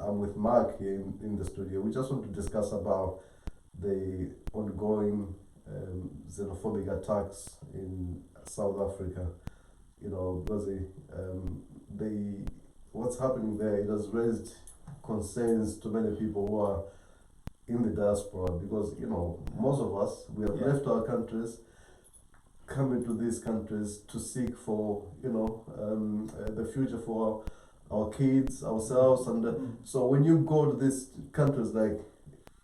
I'm with Mark here in the studio. We just want to discuss about the ongoing xenophobic attacks in South Africa. You know, because what's happening there, it has raised concerns to many people who are in the diaspora, because most of us, we have left our countries, come into these countries to seek for the future for our kids, ourselves, and so when you go to these countries like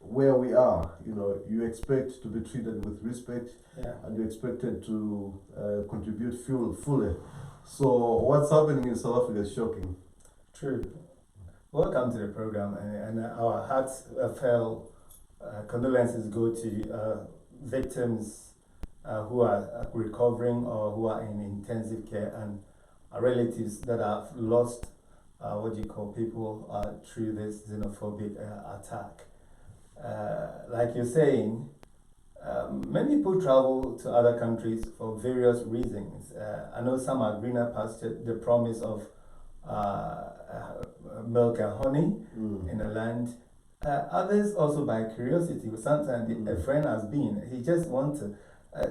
where we are, you expect to be treated with respect, and you're expected to contribute fully. So what's happening in South Africa is shocking. True. Welcome to the program, and our hearts felt condolences go to victims who are recovering or who are in intensive care, and relatives that have lost people through this xenophobic attack. Like you're saying, many people travel to other countries for various reasons. I know some are greener pastures, the promise of milk and honey in the land. Others also by curiosity. Sometimes a friend has been, he just wants to.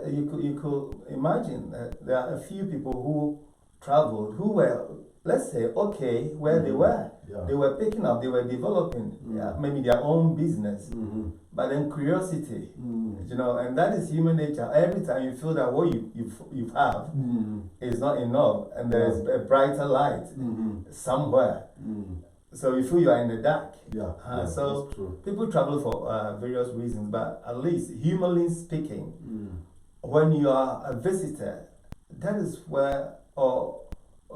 You could imagine there are a few people who traveled who were, let's say, okay where they were. Yeah. They were picking up, they were developing maybe their own business. But then curiosity, and that is human nature. Every time you feel that what you have is not enough, and there is a brighter light somewhere. So you feel you are in the dark. So people travel for various reasons, but at least humanly speaking, when you are a visitor, that is where, or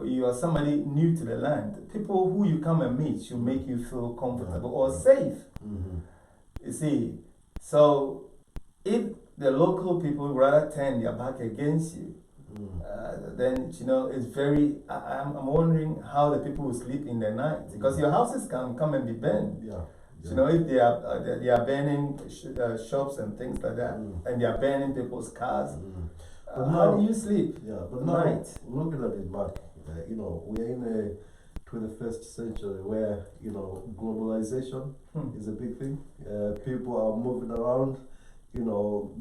you are somebody new to the land, people who you come and meet should make you feel comfortable or safe. You see, so if the local people rather turn their back against you, then it's very. I'm wondering how the people will sleep in the night, because your houses can come and be burned. If they are burning shops and things like that, and they are burning people's cars. How do you sleep? But now, looking at it, Mark, we are in a 21st century where globalization is a big thing. People are moving around,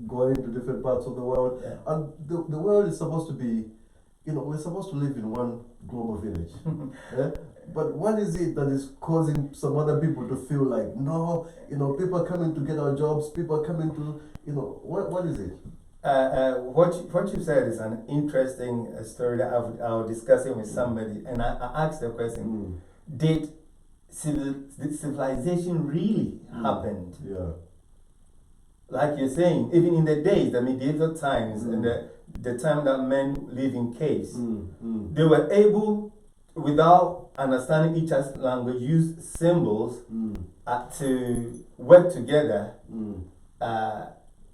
going to different parts of the world, and the world is supposed to be, we're supposed to live in one global village. But what is it that is causing some other people to feel like, no, people are coming to get our jobs, people are coming to, what is it? What you said is an interesting story that I was discussing with somebody, and I asked the question: did civilization really happened? Like you're saying, even in the days, the medieval times, and the time that men live in caves, they were able, without understanding each other's language, use symbols to work together.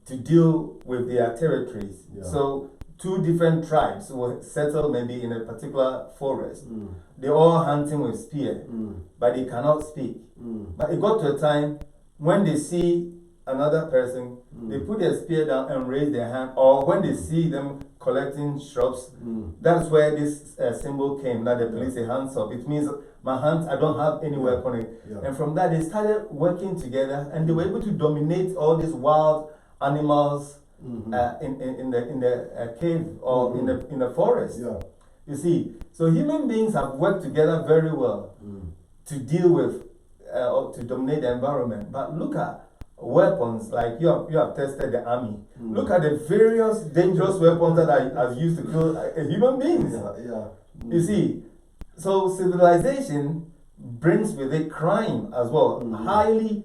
To deal with their territories. So two different tribes will settle maybe in a particular forest. They're all hunting with spear, but they cannot speak. But it got to a time when they see another person, they put their spear down and raise their hand, or when they see them collecting shrubs, that's where this symbol came, that the police say hands up. It means my hands, I don't have any weapon. And from that, they started working together, and they were able to dominate all these wild animals in the cave or in the forest. You see, so human beings have worked together very well to deal with or to dominate the environment. But look at weapons, like you have tested the army. Look at the various dangerous weapons that are used to kill human beings. You see, so civilization brings with it crime as well, highly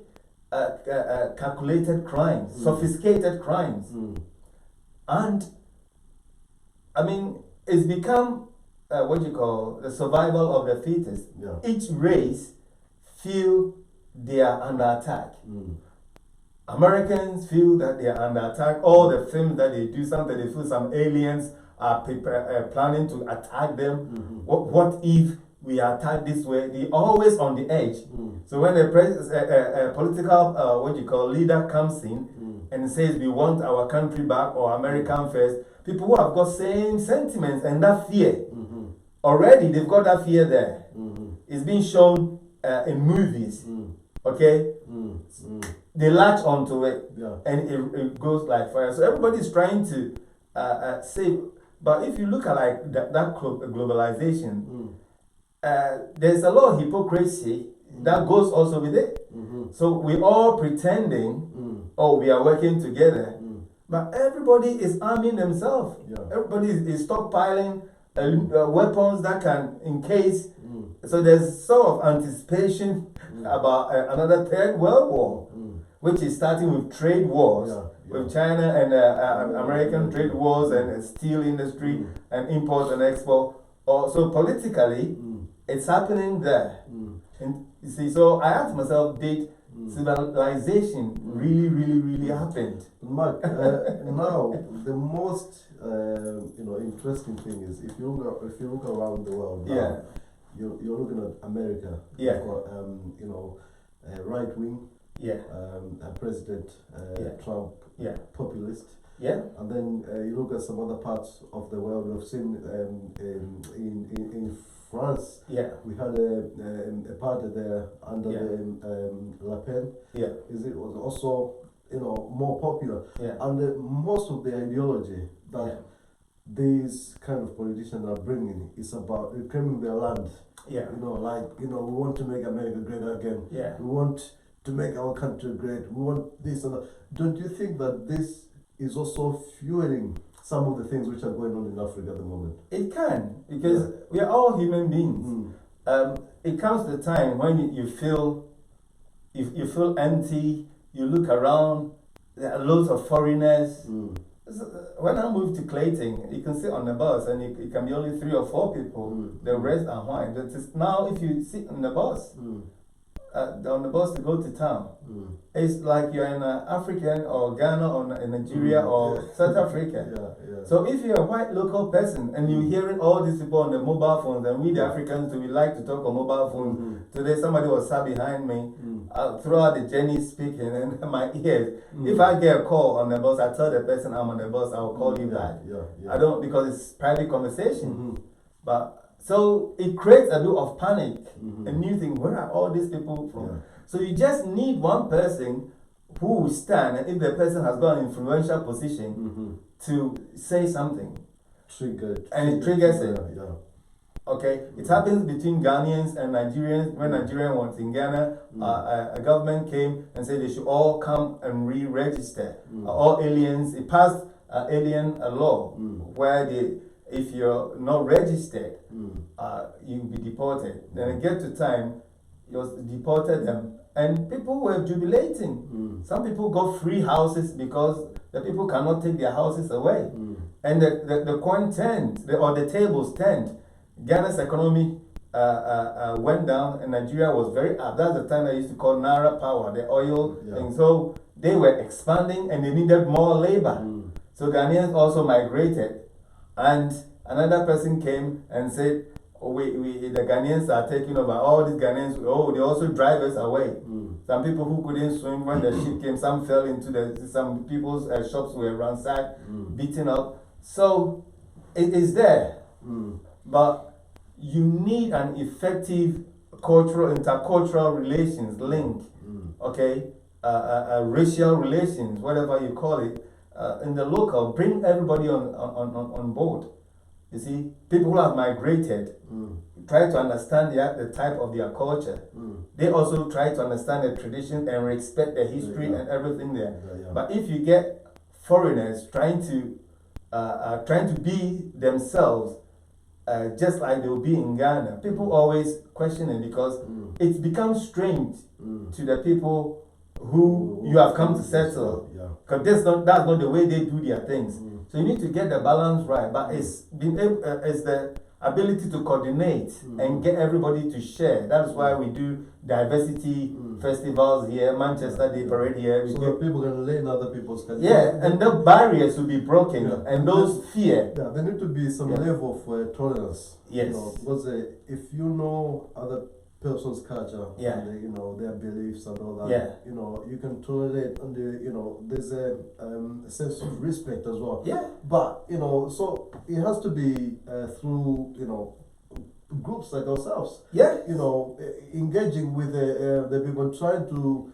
calculated crimes, sophisticated crimes. And I mean, it's become the survival of the fittest. Each race feel they are under attack. Americans feel that they are under attack. All the films that they do, sometimes they feel some aliens are planning to attack them. What if we are attacked this way? They're always on the edge. So when a political leader comes in and says we want our country back or American first, people who have got same sentiments and that fear, already they've got that fear there. It's being shown in movies, okay, they latch onto it, and it goes like fire. So everybody's trying to save. But if you look at like that globalization, there's a lot of hypocrisy that goes also with it. So we all pretending, oh, we are working together, but everybody is arming themselves. Everybody is stockpiling weapons that can, in case. So there's sort of anticipation about another third world war, which is starting with trade wars with China and American trade wars and steel industry and import and export. So politically, it's happening there. And you see, so I asked myself, did civilization really happened? Mark, now the most interesting thing is if you look around the world now, you're looking at America. You've got right wing, President Trump, populist. And then you look at some other parts of the world. We've seen in France, we had a party there under the Le Pen. It was also more popular, and most of the ideology that these kind of politicians are bringing is about reclaiming their land. We want to make America great again. We want to make our country great. We want this and that. Don't you think that this is also fueling some of the things which are going on in Africa at the moment? It can, because we are all human beings. It comes to the time when you feel empty. You look around, there are loads of foreigners. When I moved to Clayton, you can sit on the bus and it can be only 3 or 4 people. The rest are white. But now if you sit on the bus, to go to town, it's like you're in African or Ghana or in Nigeria or South Africa. So if you're a white local person and you're hearing all these people on the mobile phones, and we the Africans, we like to talk on mobile phones. Today somebody was sat behind me throughout the journey speaking, and my ears. If I get a call on the bus, I tell the person I'm on the bus, I will call you back. I don't, because it's private conversation. But so it creates a bit of panic, and you think, where are all these people from? So you just need one person who will stand, and if the person has got an influential position, to say something. And it triggers it. Okay, it happens between Ghanaians and Nigerians. When Nigerian was in Ghana, a government came and said they should all come and re-register. All aliens, it passed alien law where if you're not registered, you'll be deported. Then it get to time, you deported them, and people were jubilating. Some people got free houses because the people cannot take their houses away. And the coin turned, or the tables turned. Ghana's economy went down, and Nigeria was very up. That's the time they used to call Naira power, the oil thing. So they were expanding and they needed more labor. So Ghanaians also migrated. And another person came and said, the Ghanaians are taking over. All these Ghanaians, they also drive us away. Some people who couldn't swim when the ship came, some fell into some people's shops were ransacked, beaten up. So it is there. But you need an effective intercultural relations link, racial relations, whatever you call it, in the local. Bring everybody on board. You see, people who have migrated try to understand the type of their culture. They also try to understand the tradition and respect the history and everything there. But if you get foreigners trying to be themselves, just like they will be in Ghana, people always question it because it becomes strange to the people who you have come to settle. Because that's not the way they do their things. So you need to get the balance right. But it's the ability to coordinate and get everybody to share. That's why we do diversity festivals here, Manchester Day Parade here. So that people can learn other people's culture. And the barriers will be broken, and those fear. There need to be some level of tolerance. Yes. Because if you know other person's culture and their beliefs and all that, you can tolerate, and there's a sense of respect as well. But so it has to be through groups like ourselves. Yeah. You know, engaging with the people, trying to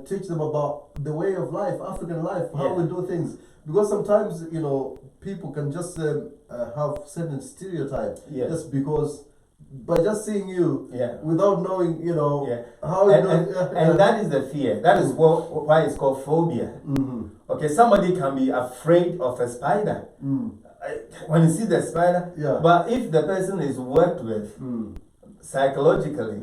teach them about the way of life, African life, how we do things. Because sometimes, you know, people can just have certain stereotypes just because by just seeing you without knowing, you know, how and that is the fear. That is why it's called phobia. Okay, somebody can be afraid of a spider when you see the spider, but if the person is worked with psychologically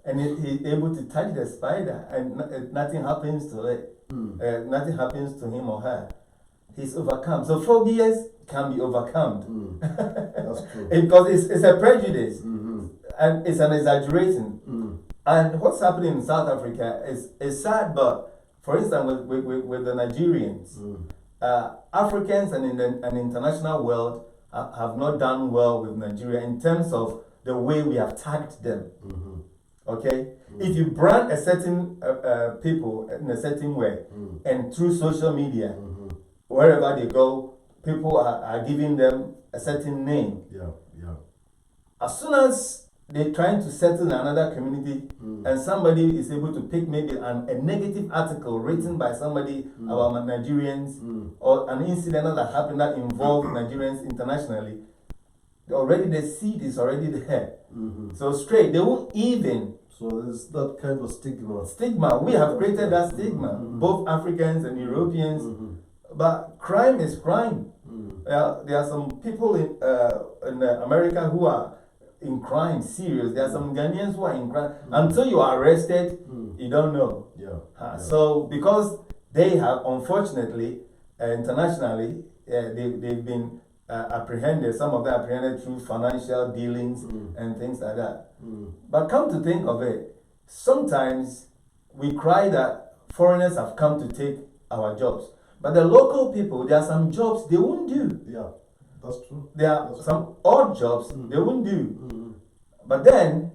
and he's able to touch the spider and nothing happens to it, nothing happens to him or her, he's overcome. So phobias can be overcome. That's true. Because it's a prejudice and it's an exaggeration. And what's happening in South Africa is sad, but for instance, with the Nigerians, Africans and in the international world have not done well with Nigeria in terms of the way we have tagged them. Okay? If you brand a certain people in a certain way, and through social media, wherever they go, people are giving them a certain name. As soon as they're trying to settle in another community and somebody is able to pick maybe a negative article written by somebody about Nigerians or an incident that happened that involved Nigerians internationally, already the seed is already there. So straight, they won't even. So there's that kind of stigma. We have created that stigma, both Africans and Europeans. But crime is crime. There are some people in America who are in crime, serious. There are some Ghanaians who are in crime. Until you are arrested, you don't know. So because they have, unfortunately, internationally, they've been apprehended. Some of them apprehended through financial dealings and things like that. But come to think of it, sometimes we cry that foreigners have come to take our jobs. But the local people, there are some jobs they won't do. That's true. There are some odd jobs they won't do. But then,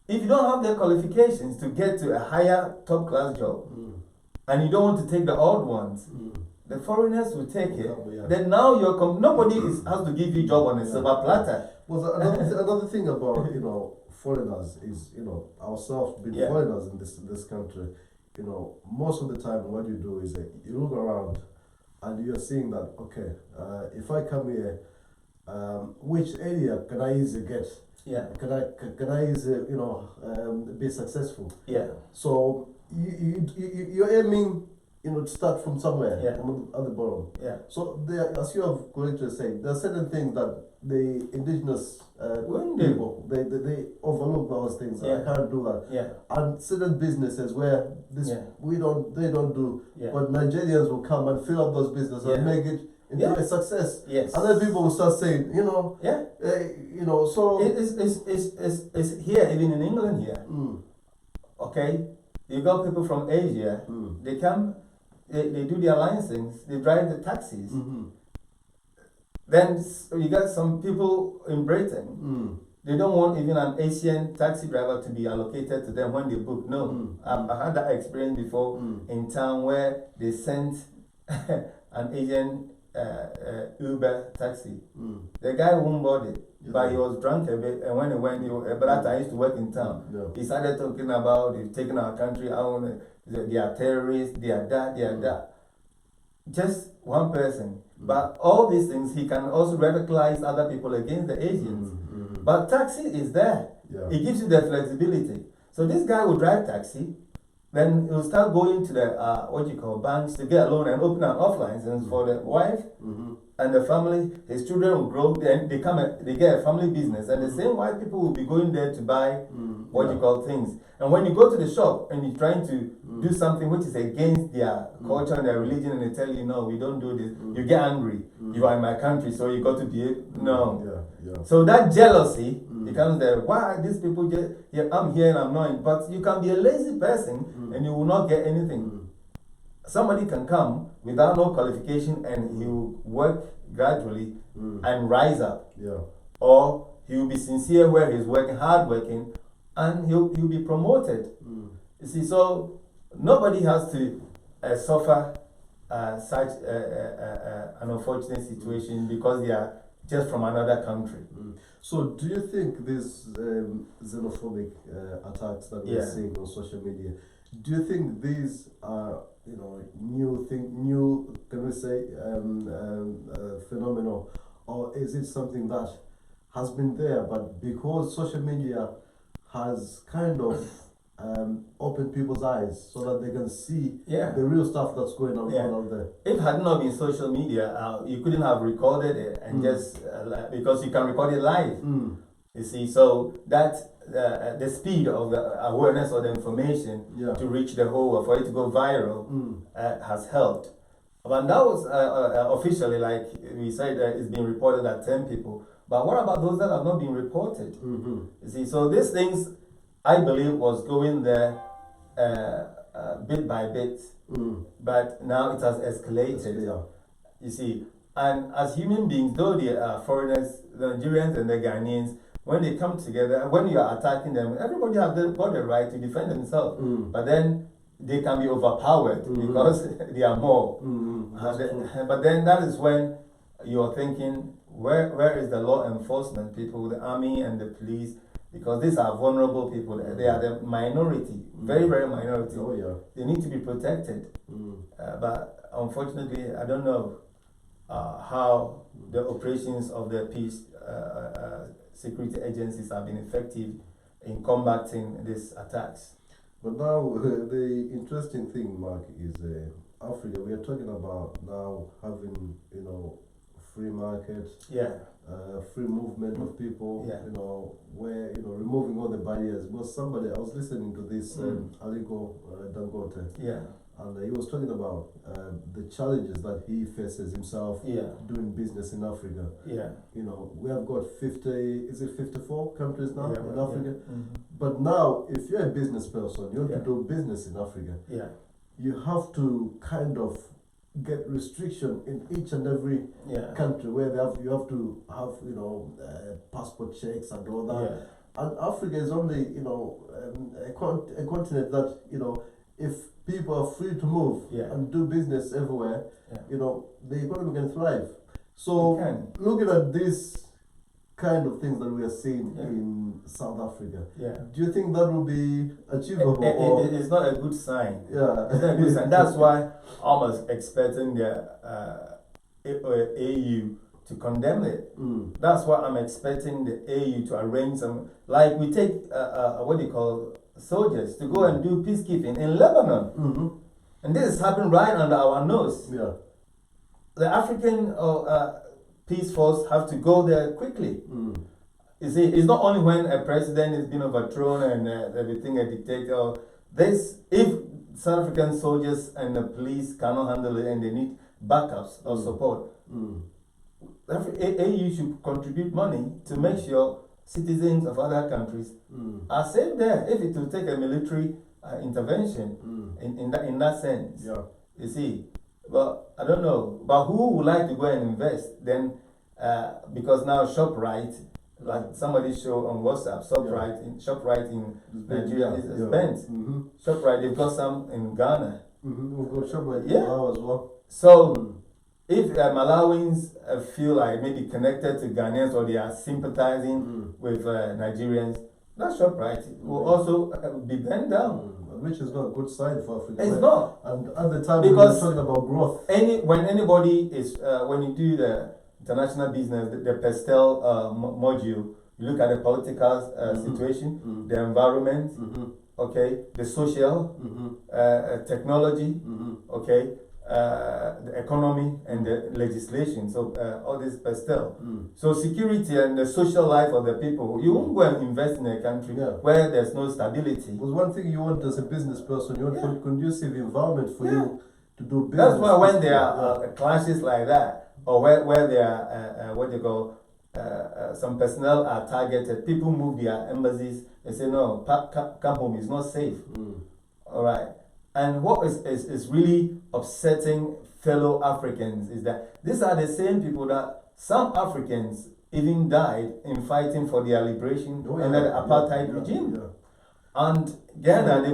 if you don't have the qualifications to get to a higher top class job, and you don't want to take the odd ones, the foreigners will take it. Then now nobody has to give you job on a silver platter. Well, another thing about foreigners is ourselves being foreigners in this country. Most of the time what you do is you look around and you're seeing that, okay, if I come here, which area can I easily get? Can I easily, be successful? So you're aiming, to start from somewhere, at the bottom. So there, as you have correctly said, there are certain things that the indigenous people, they overlook those things. I can't do that. And certain businesses where they don't do, but Nigerians will come and fill up those businesses and make it into a success. And then people will start saying, so it's here, even in England here. Okay, you got people from Asia. They come, they do their licensing, they drive the taxis. Then you got some people in Britain. They don't want even an Asian taxi driver to be allocated to them when they book. No, I had that experience before in town where they sent an Asian Uber taxi. The guy won't board it, but he was drunk a bit. And when he went, but after I used to work in town, he started talking about they've taken our country out. They are terrorists. They are that. They are that. Just one person. But all these things, he can also radicalize other people against the Asians. But taxi is there. It gives you the flexibility. So this guy will drive taxi, then he'll start going to the banks to get a loan and open an off license for the wife and the family. His children will grow. Then they get a family business, and the same white people will be going there to buy things. And when you go to the shop and you're trying to do something which is against their culture and their religion, and they tell you, no, we don't do this, you get angry. You are in my country, so you got to be no. So that jealousy becomes there. Why these people I'm here and I'm not. But you can be a lazy person and you will not get anything. Somebody can come without no qualification and he will work gradually and rise up. Or he will be sincere where he's working, hard working, and he'll be promoted. You see, so nobody has to suffer such an unfortunate situation because they are just from another country. So, do you think these xenophobic attacks that we're Yeah. seeing on social media, do you think these are, new, can we say, phenomenon, or is it something that has been there, but because social media has kind of opened people's eyes so that they can see the real stuff that's going on out there? If it had not been social media, you couldn't have recorded it and just because you can record it live. You see, so that the speed of the awareness of the information to reach the whole or for it to go viral has helped. But that was officially, like we said, it's been reported at 10 people. But what about those that have not been reported? You see, so these things, I believe, was going there bit by bit, but now it has escalated. You see, and as human beings, though they are foreigners, the Nigerians and the Ghanaians, when they come together, when you are attacking them, everybody has got the right to defend themselves. But then they can be overpowered because they are more. But then that is when you're thinking, where is the law enforcement people, the army and the police? Because these are vulnerable people. They are the minority, very, very minority. Oh, yeah. They need to be protected. But unfortunately, I don't know how the operations of the peace security agencies have been effective in combating these attacks. But now, the interesting thing, Mark, is Africa. We are talking about now having, free market, free movement of people, where, removing all the barriers. Because I was listening to this Aliko Dangote, and he was talking about the challenges that he faces himself doing business in Africa. We have got 54 countries now in Africa. But now, if you're a business person, you want to do business in Africa, you have to kind of get restriction in each and every country where you have to have passport checks and all that. And Africa is only a continent that if people are free to move and do business everywhere, the economy can thrive. So looking at this kind of things that we are seeing in South Africa, do you think that will be achievable? It's not a good sign. It's not a good sign. That's why I was expecting the AU to condemn it. That's why I'm expecting the AU to arrange some, like we take soldiers to go and do peacekeeping in Lebanon. And this is happening right under our nose. The African peace force have to go there quickly. You see, it's not only when a president is being overthrown and everything a dictator. If South African soldiers and the police cannot handle it and they need backups or support, AU should contribute money to make sure citizens of other countries are safe there. If it will take a military intervention in that sense, you see. But I don't know. But who would like to go and invest then? Because now ShopRite, like somebody showed on WhatsApp, ShopRite in Nigeria is bent. ShopRite, they've got some in Ghana. We've got ShopRite now as well. So if Malawians feel like maybe connected to Ghanaians or they are sympathizing with Nigerians, that ShopRite will also be bent down. Which is not a good sign for Africa. It's not. And at the time, because we were talking about growth. When anybody is, when you do the international business, the Pestel module, you look at the political situation, the environment, the social, technology, the economy and the legislation. So all this Pestel. So security and the social life of the people, you won't go and invest in a country where there's no stability. Because one thing you want as a business person, you want a conducive environment for you to do business. That's why when there are clashes like that, or where there are some personnel are targeted, people move their embassies and say, no, come home, it's not safe. All right. And what is really upsetting fellow Africans is that these are the same people that some Africans even died in fighting for their liberation under the apartheid regime. And Ghana, we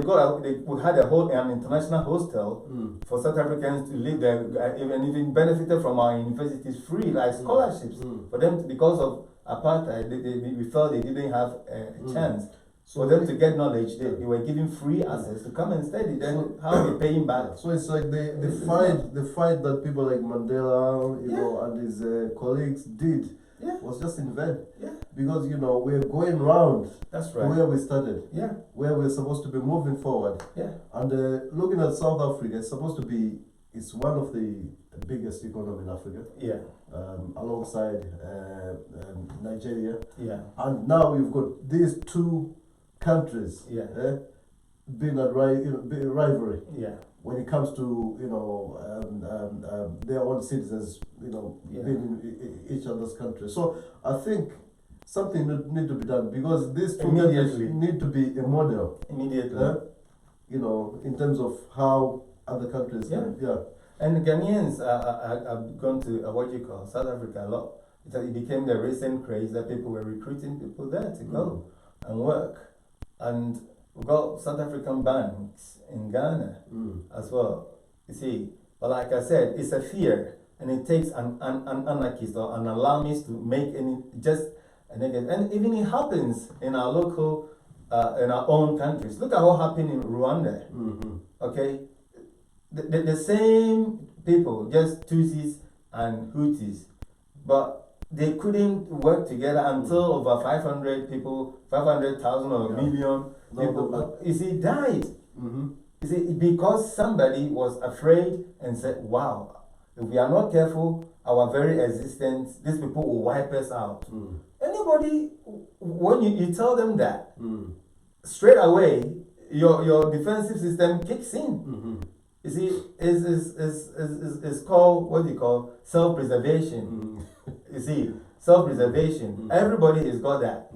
had an international hostel for South Africans to live there, even benefited from our universities free, like scholarships for them because of apartheid. We felt they didn't have a chance. So for them to get knowledge, they were given free access to come and study. Then how they paying back? So it's like the fight that people like Mandela, you know, and his colleagues did. Was just in vain. Because we're going round. That's right. Where we started. Where we're supposed to be moving forward. And looking at South Africa, it's one of the biggest economy in Africa. Alongside Nigeria. And now we've got these two countries. Being at rivalry. When it comes to their own citizens, being in each other's country. So I think something need to be done because these two countries need to be a model immediately. In terms of how other countries. And Ghanaians have gone to South Africa a lot. It became the recent craze that people were recruiting people there to go and work. And we've got South African banks in Ghana as well. You see, but like I said, it's a fear, and it takes an anarchist or an alarmist to make a negative. And even it happens in our local, in our own countries. Look at what happened in Rwanda. Okay, the same people, just Tutsis and Hutus, but they couldn't work together until over 500,000 or a million people, you see, died. You see, because somebody was afraid and said, wow, if we are not careful, our very existence, these people will wipe us out. Anybody, when you tell them that, straight away, your defensive system kicks in. You see, it's called, what do you call, self-preservation. You see, self-preservation. Everybody has got that.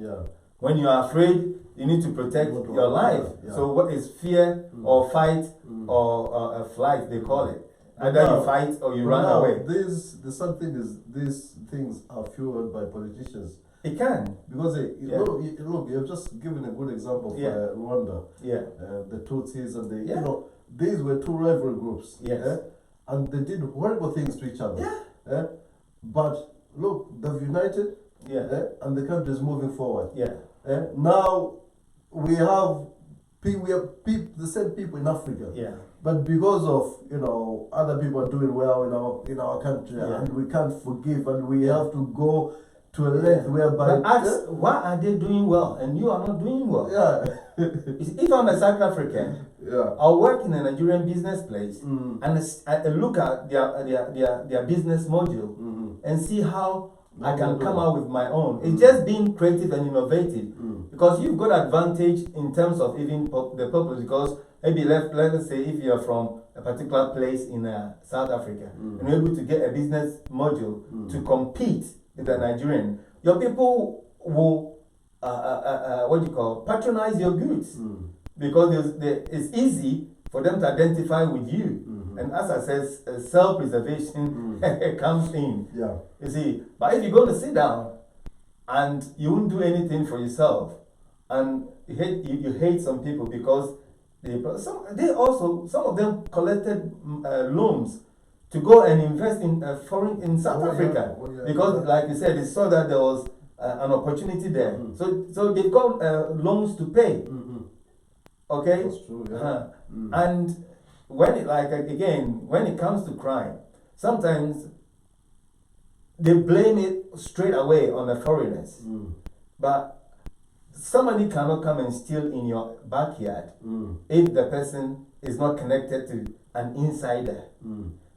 When you are afraid, you need to protect your life. So what is fear or fight or flight, they call it. Either you fight or you run away. The sad thing is these things are fueled by politicians. It can. Because look, you've just given a good example of Rwanda. The Tutsis and these were two rival groups. And they did horrible things to each other. But look, they've united. And the country is moving forward. Now we have the same people in Africa. But because of other people are doing well in our country, and we can't forgive, and we have to go to a length whereby. But ask, why are they doing well and you are not doing well? If I'm a South African, I'll work in a Nigerian business place and look at their business module and see how I can come out with my own. It's just being creative and innovative because you've got advantage in terms of even the purpose. Because maybe let's say if you're from a particular place in South Africa and you're able to get a business module to compete with the Nigerian, your people will patronize your goods because it's easy for them to identify with you. And as I said, self-preservation comes in. You see, but if you're going to sit down and you won't do anything for yourself, and you hate some people because some of them collected loans to go and invest in South Africa because, like you said, they saw that there was an opportunity there. So they got loans to pay. Okay, that's true. And when it comes to crime, sometimes they blame it straight away on the foreigners. But somebody cannot come and steal in your backyard if the person is not connected to an insider.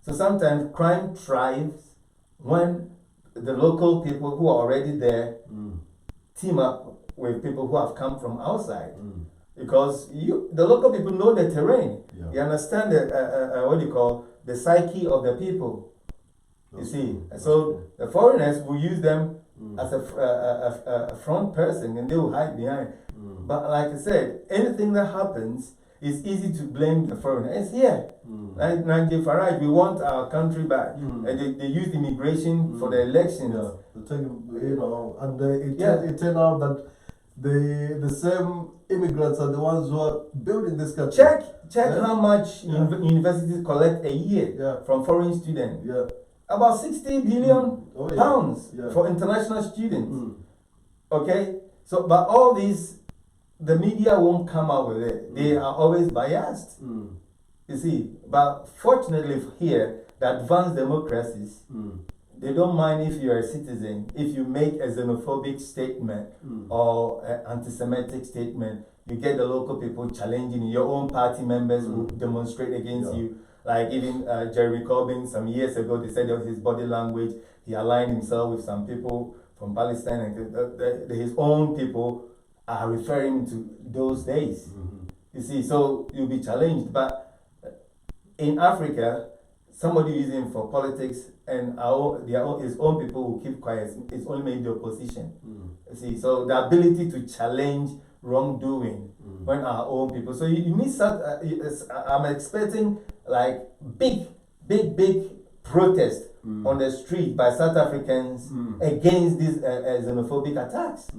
So sometimes crime thrives when the local people who are already there team up with people who have come from outside. Because the local people know the terrain. They understand the psyche of the people. You see, so the foreigners will use them as a front person, and they will hide behind. But like I said, anything that happens, it's easy to blame the foreigner. It's here. Like Nigel Farage, we want our country back. And they used immigration for the elections. And it turned out that the same immigrants are the ones who are building this country. Check how much universities collect a year from foreign students. Yeah. About 60 billion pounds for international students. Okay? So, but all these, the media won't come out with it. They are always biased. You see, but fortunately here, the advanced democracies, they don't mind if you're a citizen. If you make a xenophobic statement or an anti-Semitic statement, you get the local people challenging you. Your own party members who demonstrate against you. Like even Jeremy Corbyn, some years ago, they said of his body language, he aligned himself with some people from Palestine, and his own people are referring to those days. You see, so you'll be challenged. But in Africa, somebody using for politics and his own people will keep quiet. It's only maybe the opposition. You see, so the ability to challenge wrongdoing when our own people. So you need some. I'm expecting like big protest on the street by South Africans against these xenophobic attacks.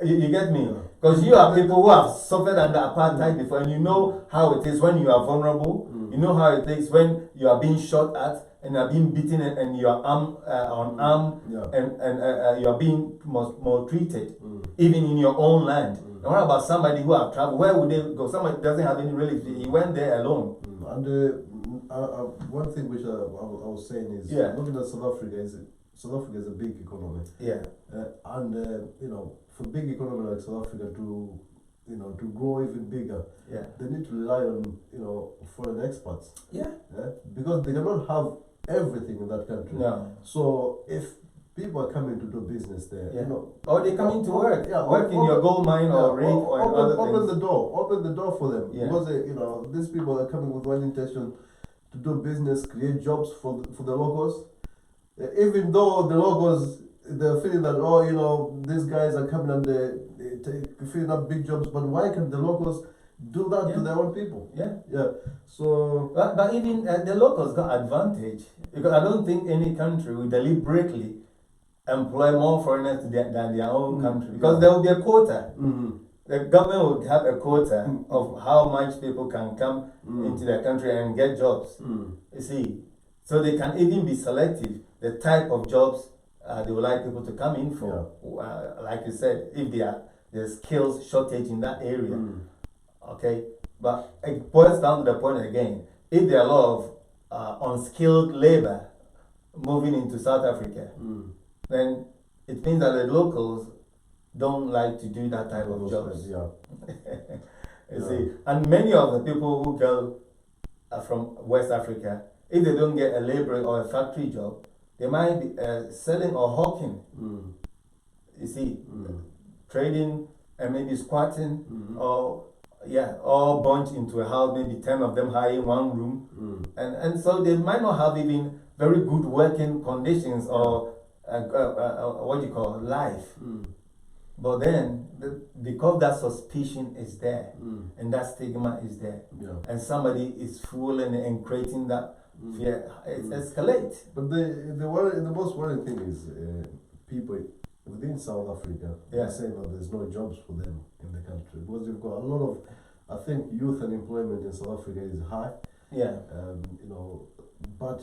You get me? Because you are people who have suffered under apartheid before, and you know how it is when you are vulnerable. You know how it is when you are being shot at and you are being beaten and you are unarmed and you are being maltreated, even in your own land. And what about somebody who have traveled? Where would they go? Somebody doesn't have any relatives. He went there alone. And one thing which I was saying is looking at South Africa is a big economy. And you know, for big economy like South Africa to grow even bigger, they need to rely on foreign experts. Because they cannot have everything in that country. So if people are coming to do business there, or they coming to work, work in your gold mine or rig or other things. Open the door for them because these people are coming with one intention to do business, create jobs for the locals. Even though the locals, they're feeling that these guys are coming and they filling up big jobs, but why can't the locals do that to their own people? So but even the locals got advantage, because I don't think any country will deliberately employ more foreigners than their own country, because there will be a quota. The government would have a quota of how much people can come into their country and get jobs. You see, so they can even be selective the type of jobs they would like people to come in for. Like you said, if there's skills shortage in that area. Okay, but it boils down to the point again. If there are a lot of unskilled labor moving into South Africa, then it means that the locals don't like to do that type of jobs. You see, and many of the people who go from West Africa, if they don't get a labor or a factory job, they might be selling or hawking. You see, trading and maybe squatting or bunch into a house, maybe 10 of them high in one room, and so they might not have even very good working conditions or life. But then, because that suspicion is there and that stigma is there, and somebody is fooling and creating that fear, it escalates. But the most worrying thing is people within South Africa are saying that there's no jobs for them in the country, because you've got a lot of, I think, youth unemployment in South Africa is high. But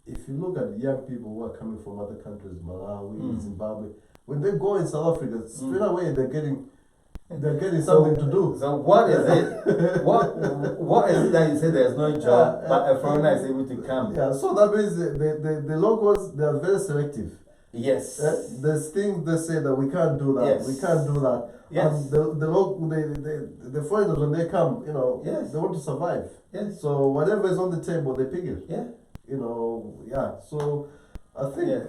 if you look at young people who are coming from other countries, Malawi, Zimbabwe, when they go in South Africa, straight away they're getting something to do. So what is it? what is it that you say there's no job, but a foreigner is able to come? So that means the locals, they are very selective. Yes. There's things they say that we can't do that. We can't do that. And the foreigners, when they come, they want to survive. So whatever is on the table, they pick it. So I think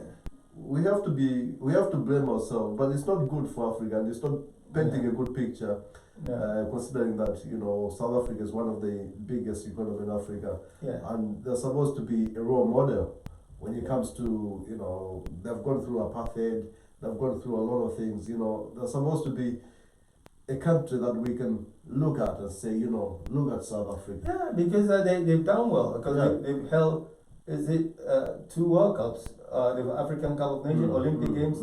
we have to blame ourselves, but it's not good for Africa, and it's not painting a good picture, considering that South Africa is one of the biggest economies in Africa, and they're supposed to be a role model when it comes to they've gone through apartheid, they've gone through a lot of things. They're supposed to be a country that we can look at and say, look at South Africa. Because they've done well, because they've held 2 World Cups, the African Cup of Nations, Olympic Games,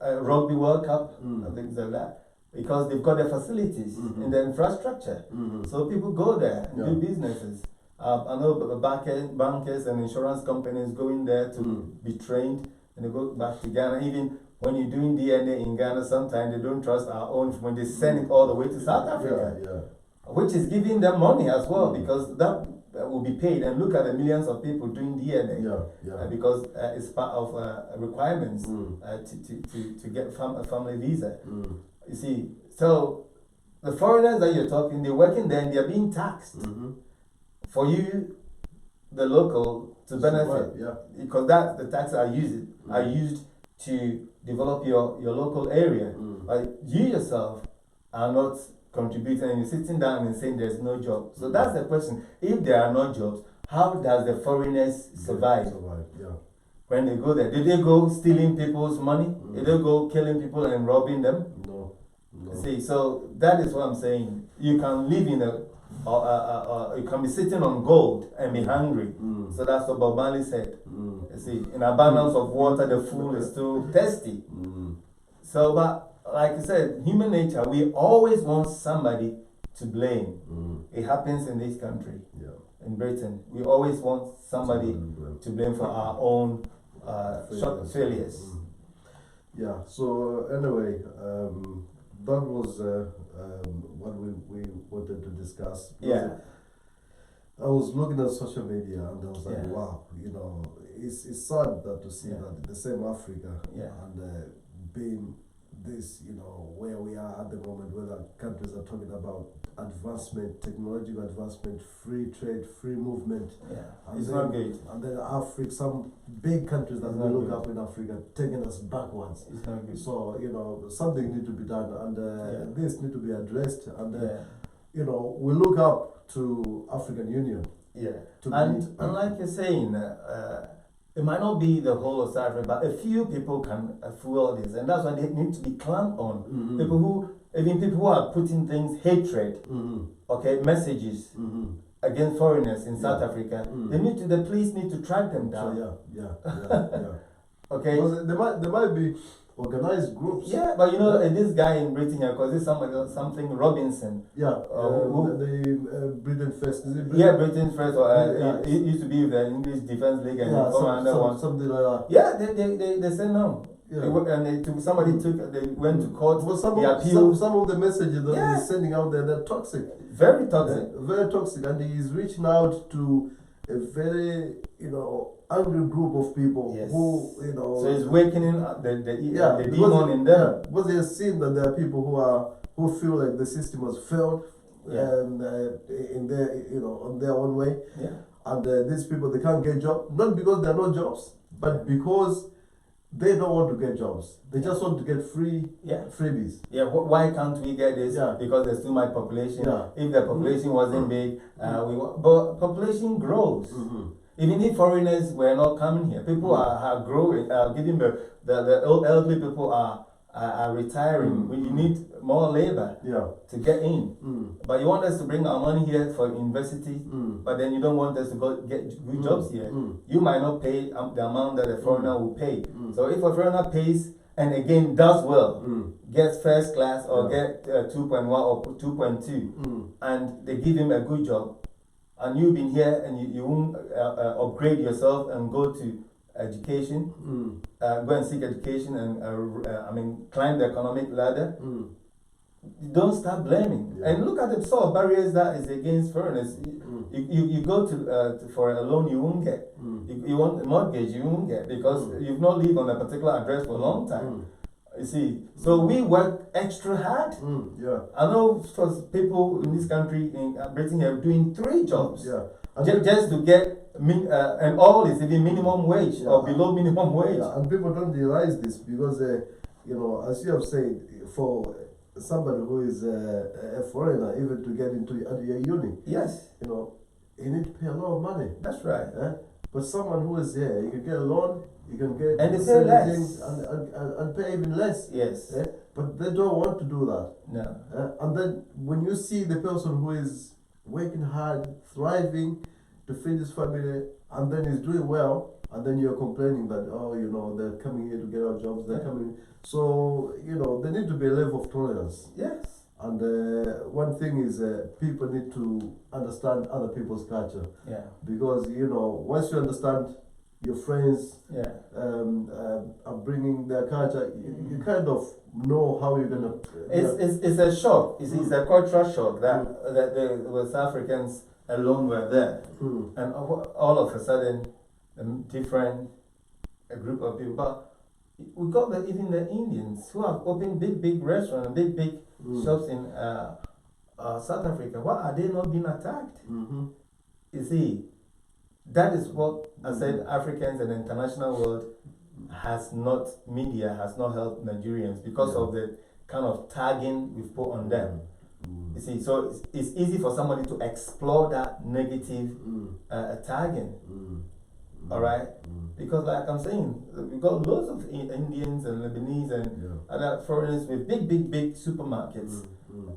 Rugby World Cup and things like that, because they've got the facilities and the infrastructure. So people go there and do businesses. I know bankers and insurance companies going there to be trained, and they go back to Ghana. Even when you're doing DNA in Ghana, sometimes they don't trust our own when they send it all the way to South Africa, which is giving them money as well, because that will be paid. And look at the millions of people doing DNA, because it's part of requirements to get a family visa. You see, so the foreigners that you're talking, they're working there and they're being taxed. For you, the local, to benefit, because that the taxes are used to develop your local area. But you yourself are not contributing, and you're sitting down and saying there's no job. So that's the question. If there are no jobs, how does the foreigners survive? When they go there, did they go stealing people's money? Did they go killing people and robbing them? No. See, so that is what I'm saying. You can live in you can be sitting on gold and be hungry. So that's what Bob Marley said. You see, in abundance of water, the fool is still thirsty. So, but like I said, human nature, we always want somebody to blame. It happens in this country, in Britain. We always want somebody to blame for our own failures. Yeah, so anyway, that was what we wanted to discuss. I was looking at social media and I was like, wow, it's sad that to see that the same Africa and being this, where we are at the moment, where the countries are talking about advancement, technological advancement, free trade, free movement. It's not good. And then Africa, some big countries that we look up in Africa, taking us backwards. It's not good. So, something needs to be done, and this needs to be addressed. And, we look up to African Union. And like you're saying, it might not be the whole of South Africa, but a few people can fuel this, and that's why they need to be clamped on. People who are putting things, hatred, messages against foreigners in South Africa. The police need to track them down. Okay. Well, there might be organized groups. Yeah, but this guy in Britain here, because this something Robinson. The Britain First. Is it Britain? Yeah, Britain First. It used to be the English Defence League, and something like that. Yeah, they said no. They went to court. Well, some of the messages that he's sending out there, they're toxic. Very toxic. Very toxic, and he's reaching out to a very angry group of people who So he's wakening up the demon in them. Because they have seen that there are people who feel like the system has failed, in their on their own way, and these people, they can't get jobs, not because there are no jobs, but because they don't want to get jobs. They just want to get freebies. Why can't we get this? Because there's too much population. If the population wasn't big, but population grows. Even if foreigners were not coming here, people are growing. Giving the elderly people are retiring. You need more labor to get in. But you want us to bring our money here for university, but then you don't want us to go get good jobs here. You might not pay the amount that a foreigner will pay. So if a foreigner pays and again does well, gets first class or get 2.1 or 2.2, and they give him a good job, and you've been here and you won't upgrade yourself and go to education, go and seek education and climb the economic ladder, don't start blaming. And look at the sort of barriers that is against foreigners. You go to for a loan, you won't get. You want a mortgage, you won't get, because you've not lived on a particular address for a long time. You see, so we work extra hard. I know for people in this country, in Britain, here doing 3 jobs just to get and all is even minimum wage or below minimum wage. And people don't realize this because as you have said, for somebody who is a foreigner, even to get into your uni, you need to pay a lot of money. That's right. But someone who is here, you can get a loan, you can get and they pay less and pay even less. Yes. But they don't want to do that. No. And then when you see the person who is working hard, thriving to feed his family, and then is doing well, and then you're complaining that, oh, you know, they're coming here to get our jobs, they're coming. So, you know, there need to be a level of tolerance. Yes. And one thing is people need to understand other people's culture. Yeah. Because, you know, once you understand your friends are bringing their culture, you kind of know how you're going to... It's a shock. It's a cultural shock that the West Africans alone were there. And all of a sudden, a group of people. But we got even the Indians who have opened big restaurants, big shops in South Africa. Why are they not being attacked? You see, that is what I said. Africans and the international world media has not helped Nigerians because of the kind of tagging we've put on them. You see, so it's easy for somebody to explore that negative tagging. All right, because like I'm saying, we've got loads of Indians and Lebanese and other foreigners with big supermarkets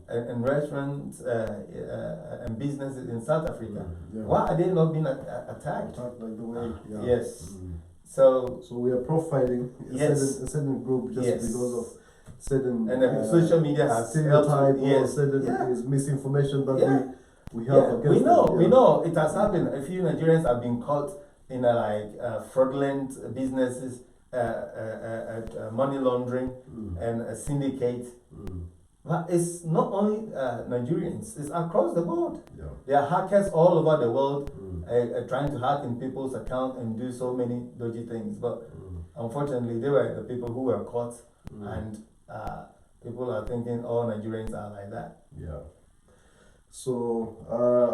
and restaurants and businesses in South Africa. Why are they not being attacked? Like the way, yes. So we are profiling a certain group just because of certain social media has stereotype or certain misinformation that we have against we know it has happened. A few Nigerians have been caught in fraudulent businesses, money laundering, and a syndicate. But it's not only Nigerians; it's across the board. There are hackers all over the world trying to hack in people's accounts and do so many dodgy things. But unfortunately, they were the people who were caught, and people are thinking all Nigerians are like that. So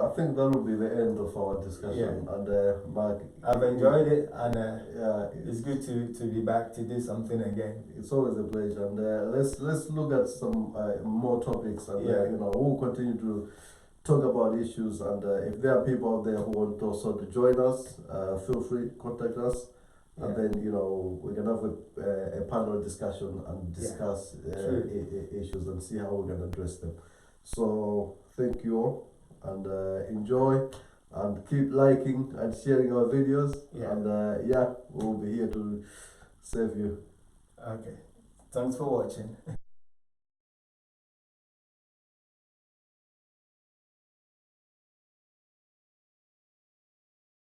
I think that will be the end of our discussion. And Mark, I've enjoyed it, and it's good to be back to do something again. It's always a pleasure. And let's look at some more topics, and you know, we'll continue to talk about issues. And if there are people out there who want also to join us, feel free to contact us. And then, you know, we can have a panel discussion and discuss issues and see how we're going to address them. So thank you all, and enjoy, and keep liking and sharing our videos. And we'll be here to serve you. Okay, thanks for watching.